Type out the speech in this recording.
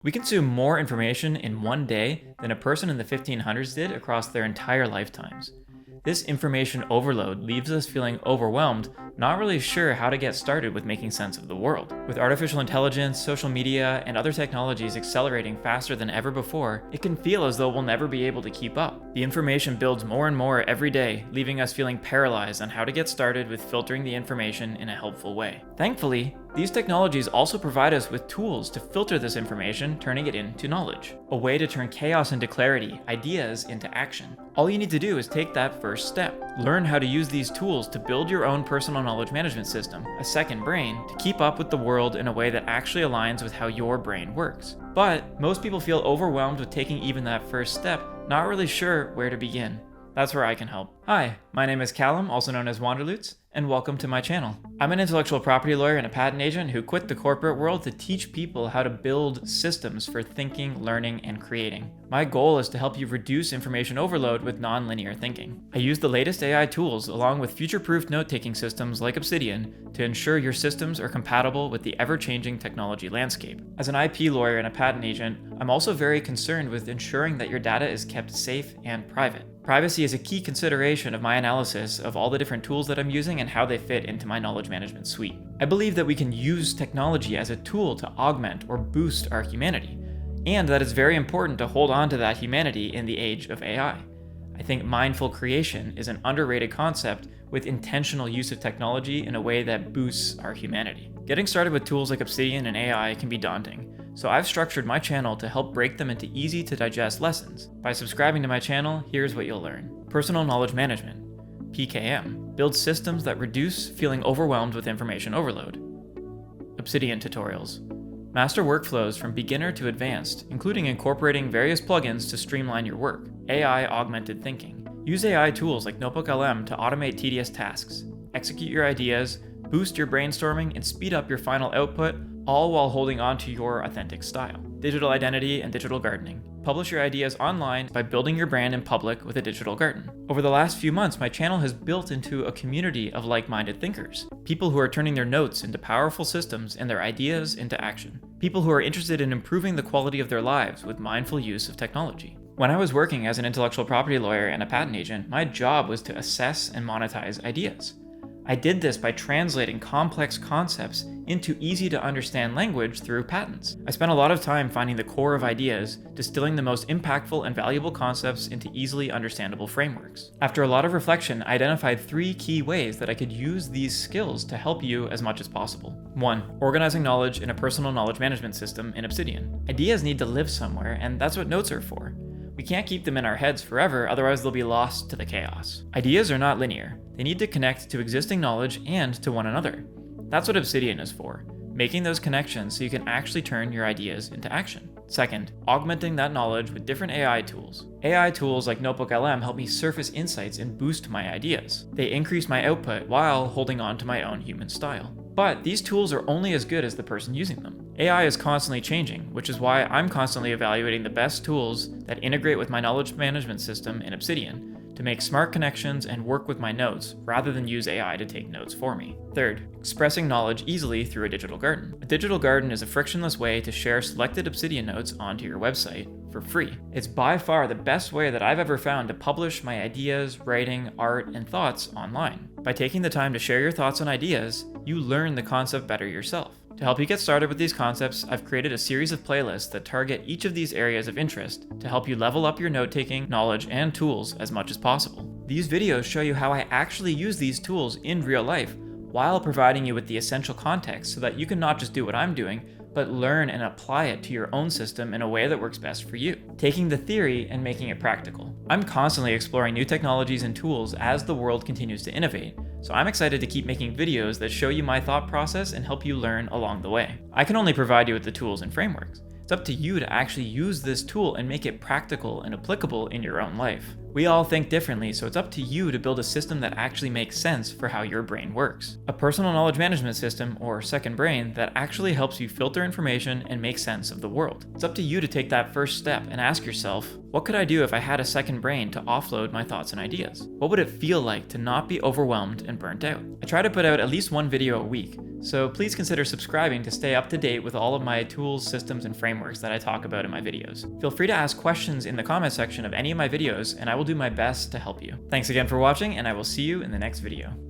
We consume more information in one day than a person in the 1500s did across their entire lifetimes. This information overload leaves us feeling overwhelmed, not really sure how to get started with making sense of the world. With artificial intelligence, social media, and other technologies accelerating faster than ever before, it can feel as though we'll never be able to keep up. The information builds more and more every day, leaving us feeling paralyzed on how to get started with filtering the information in a helpful way. Thankfully, these technologies also provide us with tools to filter this information, turning it into knowledge. A way to turn chaos into clarity, ideas into action. All you need to do is take that first step. Learn how to use these tools to build your own personal knowledge management system, a second brain, to keep up with the world in a way that actually aligns with how your brain works. But most people feel overwhelmed with taking even that first step, not really sure where to begin. That's where I can help. Hi, my name is Callum, also known as Wanderloots, and welcome to my channel. I'm an intellectual property lawyer and a patent agent who quit the corporate world to teach people how to build systems for thinking, learning, and creating. My goal is to help you reduce information overload with non-linear thinking. I use the latest AI tools along with future-proof note-taking systems like Obsidian to ensure your systems are compatible with the ever-changing technology landscape. As an IP lawyer and a patent agent, I'm also very concerned with ensuring that your data is kept safe and private. Privacy is a key consideration of my analysis of all the different tools that I'm using and how they fit into my knowledge management suite. I believe that we can use technology as a tool to augment or boost our humanity, and that it's very important to hold on to that humanity in the age of AI. I think mindful creation is an underrated concept with intentional use of technology in a way that boosts our humanity. Getting started with tools like Obsidian and AI can be daunting, so I've structured my channel to help break them into easy to digest lessons. By subscribing to my channel, here's what you'll learn. Personal knowledge management, PKM, builds systems that reduce feeling overwhelmed with information overload. Obsidian tutorials, master workflows from beginner to advanced, including incorporating various plugins to streamline your work. AI augmented thinking, use AI tools like NotebookLM to automate tedious tasks, execute your ideas, boost your brainstorming, and speed up your final output, all while holding on to your authentic style. Digital identity and digital gardening. Publish your ideas online by building your brand in public with a digital garden. Over the last few months, my channel has built into a community of like-minded thinkers. People who are turning their notes into powerful systems and their ideas into action. People who are interested in improving the quality of their lives with mindful use of technology. When I was working as an intellectual property lawyer and a patent agent, my job was to assess and monetize ideas. I did this by translating complex concepts into easy-to-understand language through patents. I spent a lot of time finding the core of ideas, distilling the most impactful and valuable concepts into easily understandable frameworks. After a lot of reflection, I identified 3 key ways that I could use these skills to help you as much as possible. 1. Organizing knowledge in a personal knowledge management system in Obsidian. Ideas need to live somewhere, and that's what notes are for. We can't keep them in our heads forever, otherwise they'll be lost to the chaos. Ideas are not linear. They need to connect to existing knowledge and to one another. That's what Obsidian is for, making those connections so you can actually turn your ideas into action. Second, augmenting that knowledge with different AI tools. AI tools like NotebookLM help me surface insights and boost my ideas. They increase my output while holding on to my own human style. But these tools are only as good as the person using them. AI is constantly changing, which is why I'm constantly evaluating the best tools that integrate with my knowledge management system in Obsidian to make smart connections and work with my notes rather than use AI to take notes for me. Third, expressing knowledge easily through a digital garden. A digital garden is a frictionless way to share selected Obsidian notes onto your website for free. It's by far the best way that I've ever found to publish my ideas, writing, art, and thoughts online. By taking the time to share your thoughts and ideas, you learn the concept better yourself. To help you get started with these concepts, I've created a series of playlists that target each of these areas of interest to help you level up your note-taking, knowledge, and tools as much as possible. These videos show you how I actually use these tools in real life while providing you with the essential context so that you can not just do what I'm doing, but learn and apply it to your own system in a way that works best for you, taking the theory and making it practical. I'm constantly exploring new technologies and tools as the world continues to innovate, so I'm excited to keep making videos that show you my thought process and help you learn along the way. I can only provide you with the tools and frameworks. It's up to you to actually use this tool and make it practical and applicable in your own life. We all think differently, so it's up to you to build a system that actually makes sense for how your brain works. A personal knowledge management system, or second brain, that actually helps you filter information and make sense of the world. It's up to you to take that first step and ask yourself, what could I do if I had a second brain to offload my thoughts and ideas? What would it feel like to not be overwhelmed and burnt out? I try to put out at least one video a week, so please consider subscribing to stay up to date with all of my tools, systems, and frameworks that I talk about in my videos. Feel free to ask questions in the comment section of any of my videos, and I will do my best to help you. Thanks again for watching, and I will see you in the next video.